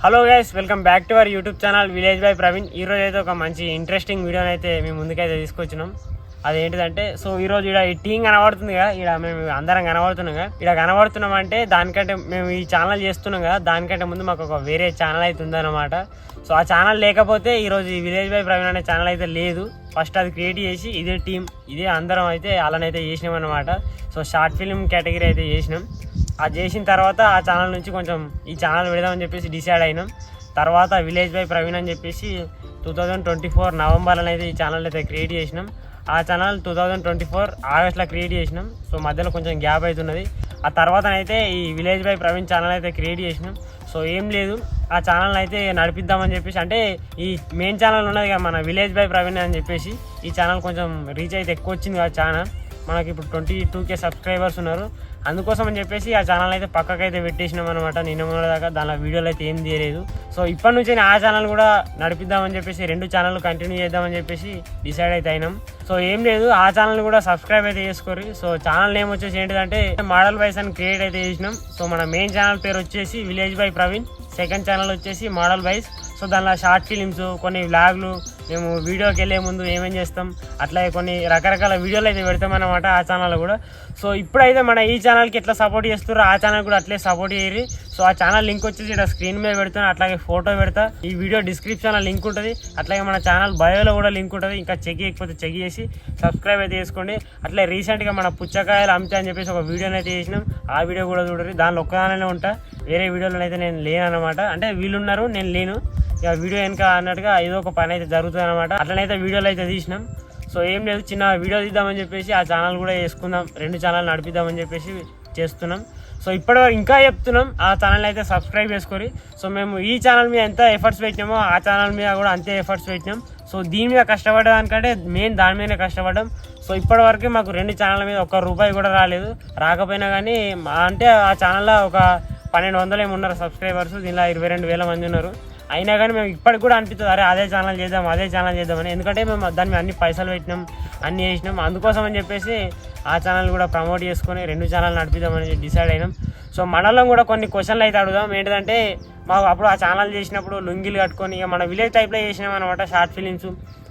Hello guys, welcome back to our YouTube channel village by Praveen. ఈరోజు అయితే ఒక మంచి ఇంట్రెస్టింగ్ వీడియోని అయితే మేము ముందుకైతే తీసుకొచ్చినాం. అదేంటిదంటే, సో ఈరోజు ఇక్కడ ఈ టీం కనబడుతుంది కదా, ఇక్కడ మేము అందరం కనబడుతున్నాం కదా. ఇక్కడ కనబడుతున్నాం అంటే దానికంటే మేము ఈ ఛానల్ చేస్తున్నాం కదా, దానికంటే ముందు మాకు ఒక వేరే ఛానల్ అయితే ఉందన్నమాట. సో ఆ ఛానల్ లేకపోతే ఈరోజు ఈ విలేజ్ బై ప్రవీణ్ అనే ఛానల్ అయితే లేదు. ఫస్ట్ అది క్రియేట్ చేసి ఇదే టీం ఇదే అందరం అయితే అలానైతే చేసినాం అనమాట. సో షార్ట్ ఫిల్మ్ కేటగిరీ అయితే చేసినాం. అది చేసిన తర్వాత ఆ ఛానల్ నుంచి కొంచెం ఈ ఛానల్ పెడదామని చెప్పేసి డిసైడ్ అయినాం. తర్వాత విలేజ్ బై ప్రవీణ్ అని చెప్పేసి 2024 నవంబర్లో అయితే ఈ ఛానల్ అయితే క్రియేట్ చేసినాం. ఆ ఛానల్ 2024 ఆగస్ట్లో క్రియేట్ చేసినాం. సో మధ్యలో కొంచెం గ్యాప్ అవుతున్నది. ఆ తర్వాత అయితే ఈ విలేజ్ బై ప్రవీణ్ ఛానల్ అయితే క్రియేట్ చేసినాం. సో ఏం లేదు, ఆ ఛానల్ అయితే నడిపిద్దామని చెప్పేసి, అంటే ఈ మెయిన్ ఛానల్ ఉన్నది కదా మన విలేజ్ బై ప్రవీణ్ అని చెప్పేసి, ఈ ఛానల్ కొంచెం రీచ్ అయితే ఎక్కువ వచ్చింది కదా ఛానల్. మనకి ఇప్పుడు 22K సబ్స్క్రైబర్స్ ఉన్నారు. అందుకోసం అని చెప్పేసి ఆ ఛానల్ అయితే పక్కకైతే పెట్టేసినాం అనమాట. నిన్న మొన్న దాకా దానిలో వీడియోలు అయితే ఏం తీయలేదు. సో ఇప్పటి నుంచి ఆ ఛానల్ కూడా నడిపిద్దామని చెప్పేసి, 2 ఛానల్ కంటిన్యూ చేద్దామని చెప్పేసి డిసైడ్ అయితే అయినాం. సో ఏం లేదు, ఆ ఛానల్ కూడా సబ్స్క్రైబ్ అయితే చేసుకోరు. సో ఛానల్ నేమ్ వచ్చేసి ఏంటిదంటే మోడల్ వైస్ అని క్రియేట్ అయితే చేసినాం. సో మన మెయిన్ ఛానల్ పేరు వచ్చేసి village by Praveen, second channel వచ్చేసి మోడల్ వైస్. సో దానిలో షార్ట్ ఫిలిమ్స్, కొన్ని వ్లాగ్లు, మేము వీడియోకి వెళ్ళే ముందు ఏమేం చేస్తాం, అట్లాగే కొన్ని రకరకాల వీడియోలు అయితే పెడతామన్నమాట ఆ ఛానల్లో కూడా. సో ఇప్పుడైతే మన ఈ ఛానల్కి ఎట్లా సపోర్ట్ చేస్తారో ఆ ఛానల్ కూడా అట్లే సపోర్ట్ చేయరు. సో ఆ ఛానల్ లింక్ వచ్చేసి ఇక్కడ స్క్రీన్ మీద పెడుతున్నా, అట్లాగే ఫోటో పెడతా. ఈ వీడియో డిస్క్రిప్షన్లో లింక్ ఉంటుంది, అట్లాగే మన ఛానల్ బయోలో కూడా లింక్ ఉంటుంది. ఇంకా చెక్ చేయకపోతే చెక్ చేసి సబ్స్క్రైబ్ అయితే చేసుకోండి. అట్లే రీసెంట్గా మన పుచ్చకాయలు అమ్ముతా అని చెప్పేసి ఒక వీడియోని అయితే చేసినాం. ఆ వీడియో కూడా చూడరు, దానిలో ఒక్కదానే ఉంటా, వేరే వీడియోలో అయితే నేను లేను అనమాట. అంటే వీళ్ళున్నారు, నేను లేను. ఇక వీడియో వెనక అన్నట్టుగా ఏదో ఒక పని అయితే జరుగుతుంది అనమాట. అట్లనైతే వీడియోలు అయితే తీసినాం. సో ఏం లేదు, చిన్న వీడియో తీద్దామని చెప్పేసి ఆ ఛానల్ కూడా చేసుకుందాం, 2 ఛానల్ నడిపిద్దామని చెప్పేసి చేస్తున్నాం. సో ఇప్పటివరకు ఇంకా చెప్తున్నాం, ఆ ఛానల్ అయితే సబ్స్క్రైబ్ చేసుకొని. సో మేము ఈ ఛానల్ మీద ఎంత ఎఫర్ట్స్ పెట్టినామో ఆ ఛానల్ మీద కూడా అంతే ఎఫర్ట్స్ పెట్టినాం. సో దీని మీద కష్టపడడానికంటే మెయిన్ దాని మీదనే కష్టపడ్డాం. సో ఇప్పటివరకు మాకు 2 ఛానల్ మీద ₹1 కూడా రాలేదు. రాకపోయినా కానీ అంటే ఆ ఛానల్లో ఒక 1200 ఏమి ఉన్నారు సబ్స్క్రైబర్స్, దీనిలో 22,000 మంది ఉన్నారు. అయినా కానీ మేము ఇప్పటికి కూడా అనిపిస్తుంది, అరే అదే ఛానల్ చేద్దామని. ఎందుకంటే మేము దాని మీద అన్ని పైసలు పెట్టినాం, అన్నీ చేసినాం. అందుకోసం అని చెప్పేసి ఆ ఛానల్ కూడా ప్రమోట్ చేసుకొని 2 ఛానల్ నడిపిద్దామని డిసైడ్ అయినాం. సో మనలో కూడా కొన్ని క్వశ్చన్లు అయితే అడుగుదాం. ఏంటంటే మాకు అప్పుడు ఆ ఛానల్ చేసినప్పుడు లుంగిలు కట్టుకొని ఇక మన విలేజ్ టైప్లో చేసినాం అనమాట. షార్ట్ ఫిలిమ్స్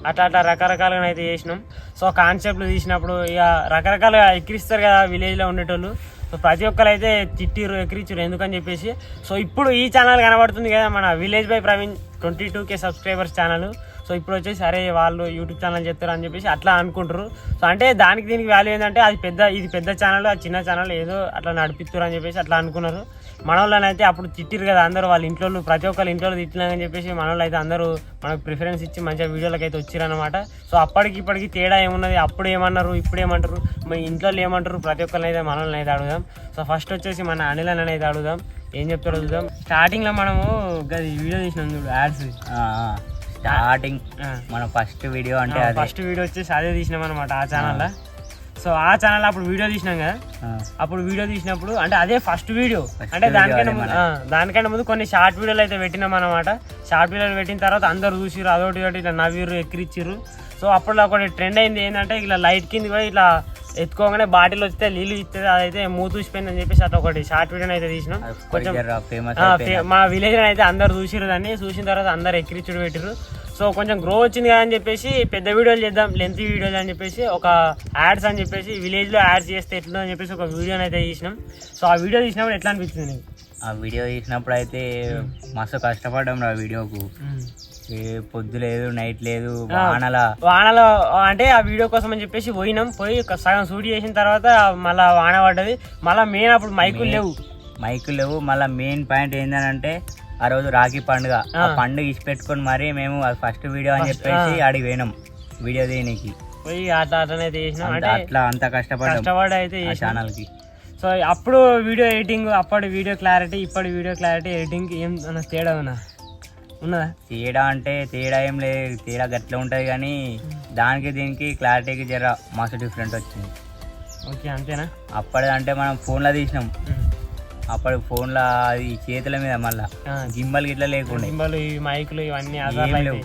అట్లా రకరకాలుగా అయితే చేసినాం. సో కాన్సెప్ట్లు తీసినప్పుడు ఇక రకరకాలుగా ఎక్కిరిస్తారు కదా విలేజ్లో ఉండేటోళ్ళు. సో ప్రతి ఒక్కరు అయితే తిట్టిరు, ఎక్కిరిచ్చారు ఎందుకని చెప్పేసి. సో ఇప్పుడు ఈ ఛానల్ కనబడుతుంది కదా మన village by Praveen 22K subscribers channel. So ఇప్పుడు వచ్చేసి సరే వాళ్ళు యూట్యూబ్ ఛానల్ చెప్తారు అని చెప్పేసి అట్లా అనుకుంటారు. సో అంటే దీనికి వాల్యూ ఏంటంటే ఇది పెద్ద ఛానల్, అది చిన్న ఛానల్ ఏదో అట్లా నడిపిస్తారు అని చెప్పేసి అట్లా అనుకున్నారు. మన వాళ్ళని అయితే అప్పుడు తిట్టిరు కదా అందరూ, వాళ్ళ ఇంట్లో ప్రతి ఒక్కరు ఇంట్లో తిట్టినారని చెప్పేసి మన వాళ్ళు అయితే అందరూ మనకు ప్రిఫరెన్స్ ఇచ్చి మంచిగా వీడియోలకు అయితే వచ్చారనమాట. సో అప్పటికి ఇప్పటికి తేడా ఏమున్నది, అప్పుడు ఏమన్నారు ఇప్పుడు ఏమంటారు, మీ ఇంట్లో ఏమంటారు, ప్రతి ఒక్కరిని అయితే మనల్ని అయితే అడుగుదాం. సో ఫస్ట్ వచ్చేసి మన అనిల్ అని అయితే అడుగుదాం, ఏం చెప్తారో చూద్దాం. స్టార్టింగ్లో మనము వీడియో తీసినాం చూడు, యాడ్స్ స్టార్టింగ్ మన ఫస్ట్ వీడియో అంటే ఫస్ట్ వీడియో వచ్చేసి అదే తీసినాం అనమాట ఆ ఛానల్లో. సో ఆ ఛానల్ అప్పుడు వీడియో తీసినాం కదా, అప్పుడు వీడియో తీసినప్పుడు అంటే అదే ఫస్ట్ వీడియో. అంటే దానికంటే ముందు కొన్ని షార్ట్ వీడియోలు అయితే పెట్టినాం అనమాట. షార్ట్ వీడియోలు పెట్టిన తర్వాత అందరు చూసిర్రు, అదొకటి ఇట్లా నవ్విర్రు, ఎక్కిరిచ్చిర్రు. సో అప్పుడు ఒకటి ట్రెండ్ అయింది ఏంటంటే, ఇట్లా లైట్ కింద పోయి ఇట్లా ఎత్తుకోగానే బాటిల్ వస్తే నీళ్ళు ఇస్తుంది, అదైతే మూతూసిపోయింది అని చెప్పేసి అట్లా ఒకటి షార్ట్ వీడియోని అయితే తీసినాం. కొంచెం మా విలేజ్ అయితే అందరు చూసిర్రు, దాన్ని చూసిన తర్వాత అందరు ఎక్కిరిచ్చుడు పెట్టిర్రు. సో కొంచెం గ్రో వచ్చింది కదా అని చెప్పేసి పెద్ద వీడియోలు చేద్దాం, లెంత్ వీడియోలు అని చెప్పేసి ఒక యాడ్స్ అని చెప్పేసి విలేజ్లో యాడ్స్ చేస్తే ఎట్లా అని చెప్పేసి ఒక వీడియోని అయితే తీసినాం. సో ఆ వీడియో తీసినప్పుడు ఎట్లా అనిపించింది నీకు? ఆ వీడియో తీసినప్పుడు అయితే మస్తు కష్టపడ్డాం ఆ వీడియోకు. పొద్దు లేదు, నైట్ లేదు, వానలో అంటే ఆ వీడియో కోసం అని చెప్పేసి పోయి సగం షూట్ చేసిన తర్వాత మళ్ళీ వాన పడ్డది. మళ్ళీ మెయిన్ అప్పుడు మైకులు లేవు. మళ్ళీ మెయిన్ పాయింట్ ఏంటంటే ఆ రోజు రాఖీ పండుగ ఇచ్చి పెట్టుకొని మరి మేము ఫస్ట్ వీడియో అని చెప్పేసి ఆడికి పోయినాం వీడియో తీయడానికి. పోయి అట్లనే తీసినాం. అంటే అట్లా అంత కష్టపడి అయితే ఛానల్ కి. సో అప్పుడు వీడియో ఎడిటింగ్, అప్పటి వీడియో క్లారిటీ, ఇప్పటి వీడియో క్లారిటీ, ఎడిటింగ్ ఏం తేడా ఉన్నదా? తేడా అంటే తేడా ఏం లేదు, తేడా గట్లా ఉంటుంది కానీ దానికి దీనికి క్లారిటీకి జర మస్తు డిఫరెంట్ వచ్చింది. ఓకే, అంతేనా? అప్పటిదంటే మనం ఫోన్లో తీసినాం, అప్పుడు ఫోన్లో అది చేతుల మీద మళ్ళీ గింబల్ గిట్లా లేకుండా, గింబల్ మైకులు ఇవన్నీ ఏం లేవు.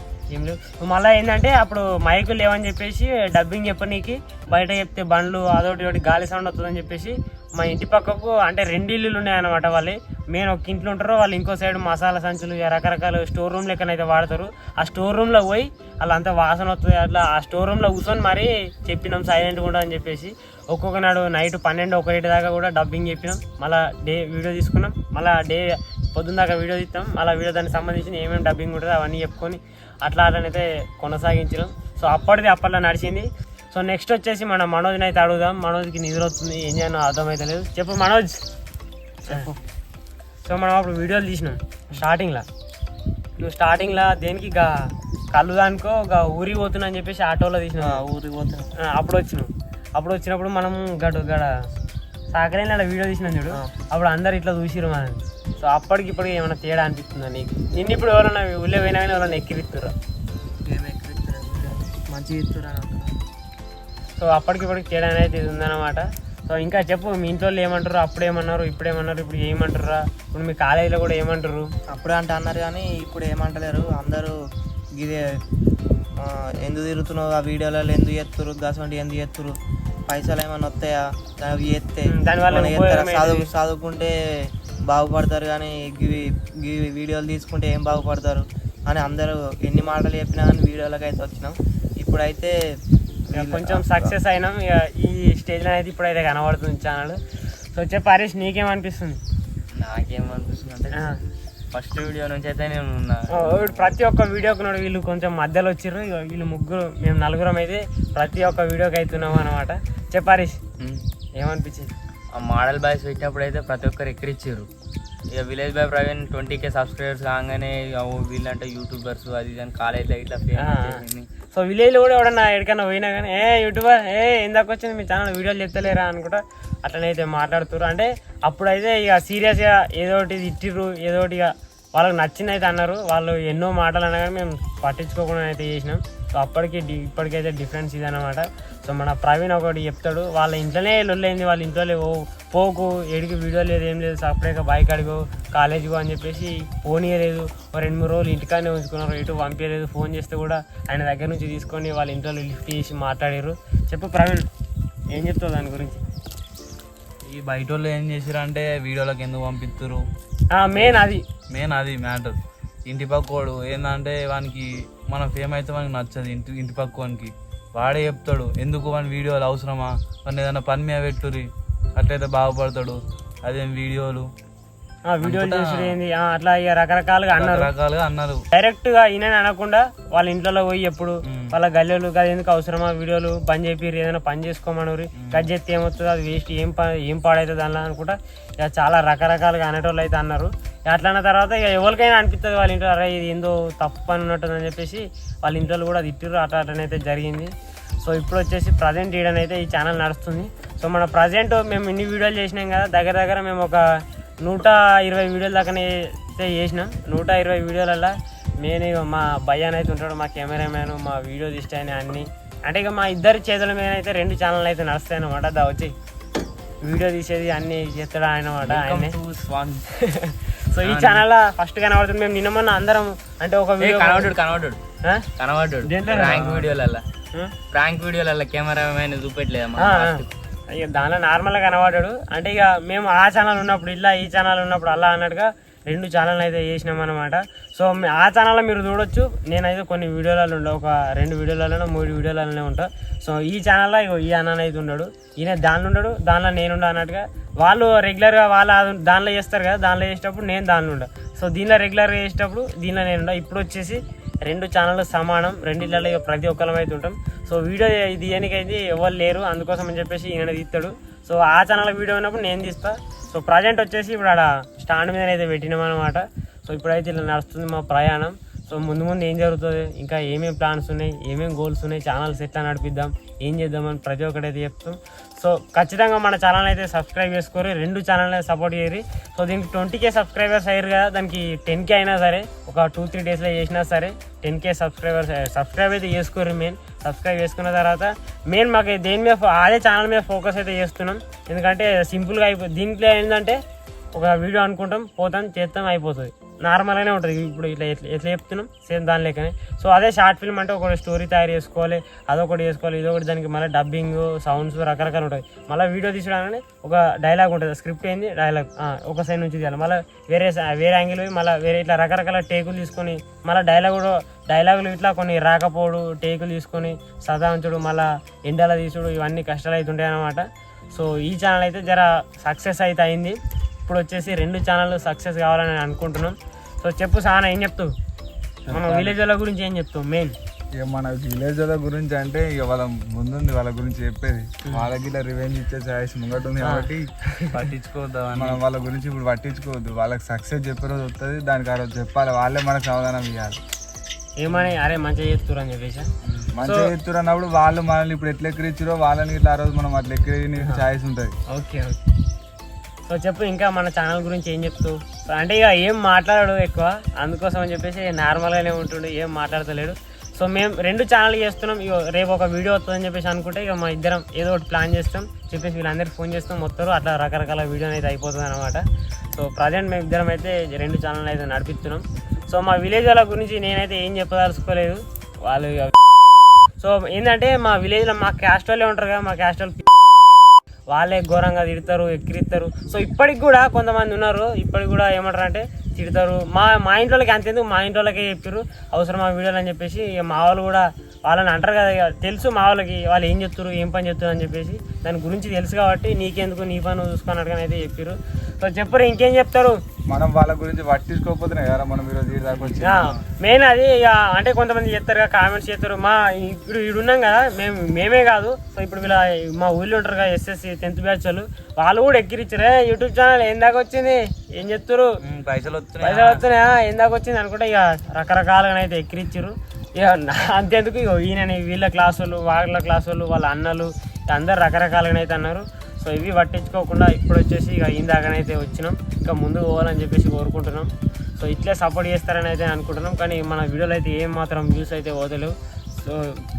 మళ్ళీ ఏంటంటే అప్పుడు మైకులు లేవని చెప్పేసి డబ్బింగ్ చెప్పనీకి బయట చెప్తే బండ్లు అదొకటి గాలి సౌండ్ వస్తుందని చెప్పేసి మా ఇంటి పక్కకు అంటే 2 ఇల్లులు ఉన్నాయన్నమాట. వాళ్ళు మెయిన్ ఒక ఇంట్లో ఉంటారు, వాళ్ళు ఇంకో సైడ్ మసాలా సంచులు రకరకాల స్టోర్ రూమ్ లెక్కనైతే వాడతారు. ఆ స్టోర్ రూమ్లో పోయి వాళ్ళంతా వాసన వస్తుంది, అట్లా ఆ స్టోర్ రూమ్లో కూర్చొని మరీ చెప్పినాం సైలెంట్గా ఉంటా అని చెప్పేసి. ఒక్కొక్క నాడు నైట్ 12-1 దాకా కూడా డబ్బింగ్ చెప్పినాం, మళ్ళీ డే వీడియో తీసుకున్నాం, మళ్ళీ డే పొద్దున్న దాకా వీడియో తీస్తాం, మళ్ళీ వీడియో దానికి సంబంధించిన ఏమేమి డబ్బింగ్ ఉంటుందో అవన్నీ చెప్పుకొని అట్లనైతే కొనసాగించినాం. సో అప్పట్లో నడిచింది. సో నెక్స్ట్ వచ్చేసి మన మనోజ్ని అయితే అడుగుదాం. మనోజ్కి నిద్ర వస్తుంది, ఏం చేయనో అర్థమైతే లేదు. చెప్పు మనోజ్, చెప్పు. సో మనం అప్పుడు వీడియోలు తీసినాం స్టార్టింగ్లో. నువ్వు స్టార్టింగ్లో దేనికి కళ్ళు దానికో ఊరికి పోతున్నా అని చెప్పేసి ఆటోలో తీసినాం. ఊరికి పోతున్నా అప్పుడు వచ్చినప్పుడు మనం గడ సాకరైన వీడియో తీసినాం చూడు, అప్పుడు అందరు ఇట్లా చూసిరు మనం. సో అప్పటికి ఏమైనా తేడా అనిపిస్తుందా నీకు? నిన్ను ఇప్పుడు ఎవరైనా ఊళ్ళో పోయినా కానీ ఎవరైనా ఎక్కిరిస్తురా? మంచిగా ఇస్తురా. సో అప్పటికి తేడా అనేది ఇది ఉందన్నమాట. సో ఇంకా చెప్పు, మీ ఇంట్లో ఏమంటారు? అప్పుడు ఏమన్నారు, ఇప్పుడు ఏమన్నారు, ఇప్పుడు ఏమంటారా? ఇప్పుడు మీ కాలేజీలో కూడా ఏమంటారు? అప్పుడే అంటే అన్నారు కానీ ఇప్పుడు ఏమంటలేరు. అందరూ ఇదే ఎందుకు తిరుగుతున్నావు, ఆ వీడియోలలో ఎందుకు చేస్తున్నారు, గసండి ఎందుకు చేస్తున్నారు, పైసలు ఏమైనా వస్తాయా అవి చేస్తే దానివల్ల చదువుకుంటే బాగుపడతారు కానీ గివి వీడియోలు తీసుకుంటే ఏం బాగుపడతారు అని అందరూ ఎన్ని మాటలు చెప్పినా కానీ వీడియోలకు అయితే వచ్చినాం. ఇప్పుడైతే కొంచెం సక్సెస్ అయినాం. ఇక ఈ స్టేజ్లో అయితే ఇప్పుడైతే కనబడుతుంది ఛానల్. సో చెప్పు హరీష్, నీకేమనిపిస్తుంది? నాకేమనిపిస్తుంది అంటే ఫస్ట్ వీడియో నుంచి అయితే నేను ప్రతి ఒక్క వీడియోకి నాడు వీళ్ళు కొంచెం మధ్యలో వచ్చిర్రు. వీళ్ళు ముగ్గురు, మేము 4 అయితే ప్రతి ఒక్క వీడియోకి అవుతున్నాం అనమాట. చెప్పు హరీష్, ఏమనిపించింది? ఆ మోడల్ బాయ్స్ పెట్టినప్పుడు అయితే ప్రతి ఒక్కరు ఎక్కిరిచ్చారు. ఇక village boy Praveen 20K subscribers కాగానే వీళ్ళంటే యూట్యూబర్స్ అది అని కాలేజ్లో ఇట్లా ఫేమస్ చేసింది. సో విలేజ్లో కూడా ఎవడన్నా ఎక్కడికైనా పోయినా కానీ యూట్యూబర్ ఇందాక వచ్చింది మీ ఛానల్ వీడియోలు చెప్తలేరా అనుకుంటా అట్లనైతే మాట్లాడుతున్నారు. అంటే అప్పుడైతే ఇక సీరియస్గా ఏదో ఒకటి ఇట్టిర్రు, ఏదో ఒకటి ఇక వాళ్ళకి నచ్చిందైతే అన్నారు. వాళ్ళు ఎన్నో మాటలు అన్నా కానీ మేము పట్టించుకోకుండా అయితే చేసినాం. సో ఇప్పటికైతే డిఫరెన్స్ ఇదన్నమాట. సో మన ప్రవీణ్ ఒకటి చెప్తాడు, వాళ్ళ ఇంట్లోనే లొల్లైంది, వాళ్ళ ఇంట్లో పోకు ఏడికి వీడియో లేదు ఏం లేదు, సపరేట్గా బైక్ అడిగో కాలేజీకో అని చెప్పేసి పోనీయలేదు. 2-3 రోజులు ఇంటికానే ఉంచుకున్నారు, ఎటు పంపించలేదు. ఫోన్ చేస్తే కూడా ఆయన దగ్గర నుంచి తీసుకొని వాళ్ళ ఇంట్లో లిఫ్ట్ చేసి మాట్లాడారు. చెప్పు ప్రవీణ్, ఏం చెప్తావు దాని గురించి? ఈ బయట వాళ్ళు ఏం చేసారు అంటే వీడియోలకు ఎందుకు పంపిస్తారు, మెయిన్ అది మ్యాటర్. ఇంటి పక్కోడు ఏంటంటే వానికి మన ఫేమ్ అయితే మనకి నచ్చదు. ఇంటి పక్కోనికి వాడే చెప్తాడు ఎందుకు వాని వీడియోలు అవసరమా, వాడిని ఏదైనా పని మీద పెట్టుర్రి అట్లయితే బాగుపడతాడు. అదేం వీడియోలు చేసేది అట్లా ఇక రకరకాలుగా అన్నారు. డైరెక్ట్ గా ఈయన అనకుండా వాళ్ళ ఇంట్లో పోయి ఎప్పుడు వాళ్ళ గల్లెలు అది ఎందుకు అవసరమా వీడియోలు బంద్ చేపిర్రు, ఏదైనా పని చేసుకోమని కట్ చేస్తే ఏమవుతుంది, అది వేస్ట్, ఏం పాడవుతుంది దానిలో అనుకుంటా ఇక చాలా రకరకాలుగా అనేటోళ్ళు అయితే అన్నారు. అట్లా అన్న తర్వాత ఇక ఎవరికైనా అనిపిస్తుంది వాళ్ళ ఇంట్లో అరే ఇది ఏందో తప్పు పని ఉన్నట్టుందని చెప్పేసి వాళ్ళ ఇంట్లో కూడా తిట్టిర్రు. అట్లనైతే జరిగింది. సో ఇప్పుడు వచ్చేసి ప్రజెంట్ ఈడనైతే ఈ ఛానల్ నడుస్తుంది. సో మన ప్రజెంట్ మేము ఇన్ని వీడియోలు చేసినాం కదా, దగ్గర మేము ఒక 120 వీడియోల దాకానే అయితే చేసినాం. 120 వీడియోలల్లో నేను మా భయ్యాన్ అయితే ఉంటాడు, మా కెమెరామ్యాన్, మా వీడియో తీస్తాయని అన్నీ. అంటే ఇక మా ఇద్దరి చేతుల మీద అయితే 2 ఛానల్ అయితే నడుస్తాయి అనమాట. వచ్చి వీడియో తీసేది అన్నీ చేస్తాడు అనమాట ఆయనే. సో ఈ ఛానల్ ఫస్ట్ కనబడుతుంది. మేము నిన్న మొన్న అందరం అంటే ఒక వీడియో కనబడ్డాడు ప్రాంక్ వీడియోలలో కెమెరామెన్ చూపెట్టలేదు. ఇక దానిలో నార్మల్గా కనబడ్డాడు. అంటే ఇక మేము ఆ ఛానల్ ఉన్నప్పుడు ఇలా, ఈ ఛానల్ ఉన్నప్పుడు అలా అన్నట్టుగా 2 ఛానల్ అయితే చేసినాం అనమాట. సో ఆ ఛానల్లో మీరు చూడొచ్చు, నేనైతే కొన్ని వీడియోలలో ఉండే, ఒక 2 వీడియోలలోనే 3 వీడియోలలోనే ఉంటా. సో ఈ ఛానల్లో ఈ అన్న అయితే ఉన్నాడు, ఈయన దానిలో ఉన్నాడు, దానిలో నేనుండా అన్నట్టుగా. వాళ్ళు రెగ్యులర్గా దానిలో చేస్తారు కదా, దానిలో చేసేటప్పుడు నేను దానిలో ఉండా. సో దీనిలో రెగ్యులర్గా చేసేటప్పుడు దీనిలో నేనుండా. ఇప్పుడు వచ్చేసి 2 ఛానళ్ళు సమానం, 2 ఇక ప్రతి ఒక్కరం అయితే ఉంటాం. సో వీడియో తీయడానికైతే ఎవరు లేరు, అందుకోసం అని చెప్పేసి ఈయన తీస్తాడు. సో ఆ ఛానల్ వీడియో ఉన్నప్పుడు నేను తీస్తా. సో ప్రజెంట్ వచ్చేసి ఇప్పుడు ఆడ స్టాండ్ మీద అయితే పెట్టినాం అనమాట. సో ఇప్పుడైతే ఇలా నడుస్తుంది మా ప్రయాణం. సో ముందు ఏం జరుగుతుంది, ఇంకా ఏమేమి ప్లాన్స్ ఉన్నాయి, ఏమేమి గోల్స్ ఉన్నాయి, ఛానల్స్ ఎట్లా నడిపిద్దాం, ఏం చేద్దామని ప్రతి ఒక్కటైతే చెప్తాం. సో ఖచ్చితంగా మన ఛానల్ అయితే సబ్స్క్రైబ్ చేసుకోరు, 2 ఛానల్ అయితే సపోర్ట్ చేయరు. సో దీనికి 20K సబ్స్క్రైబర్స్ అయ్యారు కదా, దానికి 10K అయినా సరే ఒక 2-3 డేస్లో చేసినా సరే 10K సబ్స్క్రైబ్ అయితే చేసుకోరు. సబ్స్క్రైబ్ చేసుకున్న తర్వాత మాకు దేని మీద అదే ఛానల్ మీద ఫోకస్ అయితే చేస్తున్నాం. ఎందుకంటే సింపుల్గా దీంట్లో ఏంటంటే ఒక వీడియో అనుకుంటాం, పోతాం, చేస్తాం, అయిపోతుంది. నార్మల్గానే ఉంటుంది. ఇప్పుడు ఇట్లా ఎట్లా చెప్తున్నాం సేమ్ దాని లెక్కనే. సో అదే షార్ట్ ఫిల్మ్ అంటే ఒక స్టోరీ తయారు చేసుకోవాలి, అదొకటి చేసుకోవాలి, ఇదొకటి, దానికి మళ్ళీ డబ్బింగ్, సౌండ్స్ రకరకాలు ఉంటాయి. మళ్ళీ వీడియో తీసడానికి ఒక డైలాగ్ ఉంటుంది, స్క్రిప్ట్ ఏంది డైలాగ్ ఒక సైడ్ నుంచి తీయాలి, మళ్ళీ వేరే యాంగిల్ పోయి మళ్ళీ వేరే ఇట్లా రకరకాల టేకులు తీసుకొని మళ్ళీ డైలాగులు ఇట్లా కొన్ని రాకపోడు టేకులు తీసుకొని సదా ఉంచుడు, మళ్ళీ ఎండలా తీసుడు, ఇవన్నీ కష్టాలు అవుతుంటాయి అన్నమాట. సో ఈ ఛానల్ అయితే జర సక్సెస్ అయితే అయింది. ఇప్పుడు వచ్చేసి 2 ఛానళ్ళు సక్సెస్ కావాలని అనుకుంటున్నాం. సో చెప్పు సానా, ఏం చెప్తావు మన విలేజ్ వాళ్ళ గురించి, ఏం చెప్తావు మెయిన్? ఇక మన విలేజ్ వాళ్ళ గురించి అంటే ఇక వాళ్ళ ముందుంది వాళ్ళ గురించి చెప్పేది. వాళ్ళకి ఇలా రివెంజ్ ఇచ్చే ఛాయిస్ ముంగట ఉంది కాబట్టి పట్టించుకోవద్దు, మనం వాళ్ళ గురించి ఇప్పుడు పట్టించుకోవద్దు. వాళ్ళకి సక్సెస్ చెప్పే రోజు వస్తుంది, దానికి ఆ రోజు చెప్పాలి, వాళ్ళే మనకు సమాధానం ఇవ్వాలి. ఏమని అరే మంచిగా చేస్తున్నారు అని చెప్పేసి మంచిగా చేస్తున్నారు అన్నప్పుడు వాళ్ళు మనల్ని ఇప్పుడు ఎట్లా ఎక్కిరిచ్చారో వాళ్ళని ఇట్లా ఆ రోజు మనం అట్లా ఎక్కిరి ఛాయిస్ ఉంటుంది. ఓకే. సో చెప్పు ఇంకా మన ఛానల్ గురించి ఏం చెప్తావు? అంటే ఇక ఏం మాట్లాడాడు ఎక్కువ, అందుకోసం అని చెప్పేసి నార్మల్గానే ఉంటుండే, ఏం మాట్లాడతలేడు. సో మేము 2 ఛానల్ చేస్తున్నాం. ఇక రేపు ఒక వీడియో వస్తుందని చెప్పేసి అనుకుంటే ఇక మా ఇద్దరం ఏదో ఒకటి ప్లాన్ చేస్తాం, చెప్పేసి వీళ్ళందరికీ ఫోన్ చేస్తాం, మొత్తం అట్లా రకరకాల వీడియోని అయితే అయిపోతుంది అనమాట. సో ప్రజెంట్ మేము ఇద్దరం అయితే 2 ఛానల్ అయితే నడిపిస్తున్నాం. సో మా విలేజ్ వాళ్ళ గురించి నేనైతే ఏం చెప్పదలుచుకోలేదు. వాళ్ళు సో ఏంటంటే మా విలేజ్లో మా క్యాస్ట్ వాళ్ళే ఉంటారు కదా, మా క్యాస్ట్ వాళ్ళు వాళ్ళే ఘోరంగా తిడతారు, ఎక్కిరిస్తారు. సో ఇప్పటికి కూడా కొంతమంది ఉన్నారు, ఇప్పటికి కూడా ఏమంటారు అంటే తిడతారు. మా ఇంట్లోకి అంతేందుకు మా ఇంట్లోకే చెప్పారు అవసరం ఆ వీడియోలు అని చెప్పేసి. ఇక మా వాళ్ళు కూడా వాళ్ళని అంటారు కదా, ఇక తెలుసు మా వాళ్ళకి వాళ్ళు ఏం చెప్తారు, ఏం పని చెప్తారు అని చెప్పేసి, దాని గురించి తెలుసు కాబట్టి నీకెందుకు నీ పని చూసుకున్నట్టుగా అయితే చెప్పారు. సో చెప్పరు, ఇంకేం చెప్తారు? మనం వాళ్ళ గురించి పట్టించుకోకపోతున్నాయి కదా మనం ఈరోజు ఈ దాకా వచ్చి. మెయిన్ అది ఇక అంటే కొంతమంది చేస్తారు కదా, కామెంట్స్ చేస్తారు. ఇప్పుడు ఈడున్నాం కదా మేమే కాదు. సో ఇప్పుడు వీళ్ళ మా ఊళ్ళో ఉంటారు కదా SSC 10th బ్యాచ్ వాళ్ళు కూడా ఎక్కిరిచ్చారు, యూట్యూబ్ ఛానల్ ఎందాక వచ్చింది, ఏం చెప్తారు, పైసలు వస్తున్నాయా, ఎందాక వచ్చింది అనుకుంటే ఇక రకరకాలుగా అయితే ఎక్కిరిచ్చారు. ఇక అంతేందుకు ఇక ఈయనని వీళ్ళ క్లాస్ వాళ్ళు, వాళ్ళ క్లాస్ వాళ్ళు, వాళ్ళ అన్నలు అందరు రకరకాలుగా అయితే అన్నారు. సో ఇవి పట్టించుకోకుండా ఇప్పుడు వచ్చేసి ఇక ఇందాకనైతే వచ్చినాం, ఇంకా ముందు పోవాలని చెప్పేసి కోరుకుంటున్నాం. సో ఇట్లే సపోర్ట్ చేస్తారని అయితే అనుకుంటున్నాం. కానీ మన వీడియోలు అయితే ఏం మాత్రం వ్యూస్ అయితే పోతలేవు. సో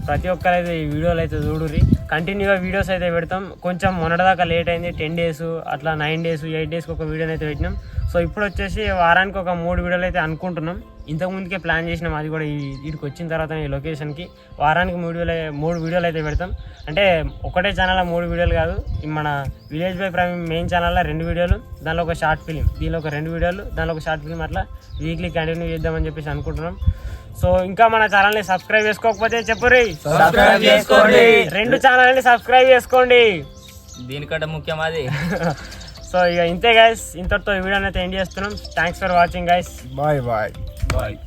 ప్రతి ఒక్కరైతే ఈ వీడియోలు అయితే చూడుర్రి, కంటిన్యూగా వీడియోస్ అయితే పెడతాం. కొంచెం మొన్నటిదాకా లేట్ అయింది, 10 days అట్లా 9 days 8 daysకి ఒక వీడియోని అయితే పెట్టినాం. సో ఇప్పుడు వచ్చేసి వారానికి ఒక 3 వీడియోలు అయితే అనుకుంటున్నాం. ఇంతకుముందుకే ప్లాన్ చేసినాం, అది కూడా వీడికి వచ్చిన తర్వాత ఈ లొకేషన్కి వారానికి 3 వీడియోలు అయితే పెడతాం. అంటే ఒకటే ఛానల్లో 3 వీడియోలు కాదు, మన విలేజ్ బై ప్రైమ్ మెయిన్ ఛానల్లో 2 వీడియోలు, దానిలో ఒక షార్ట్ ఫిలిం, దీనిలో ఒక 2 వీడియోలు, దానిలో ఒక షార్ట్ ఫిలిం, అట్లా వీక్లీ కంటిన్యూ చేద్దామని చెప్పేసి అనుకుంటున్నాం. సో ఇంకా మన ఛానల్ని సబ్స్క్రైబ్ చేసుకోకపోతే చెప్పుర్రి, 2 ఛానల్ని సబ్స్క్రైబ్ చేసుకోండి, దీనికంటే ముఖ్యం అది. సో ఇక ఇంతే గైస్, ఇంతటితో ఈ వీడియోని అయితే ఎండ్ చేస్తున్నాం. Thanks for watching guys. Bye bye bye.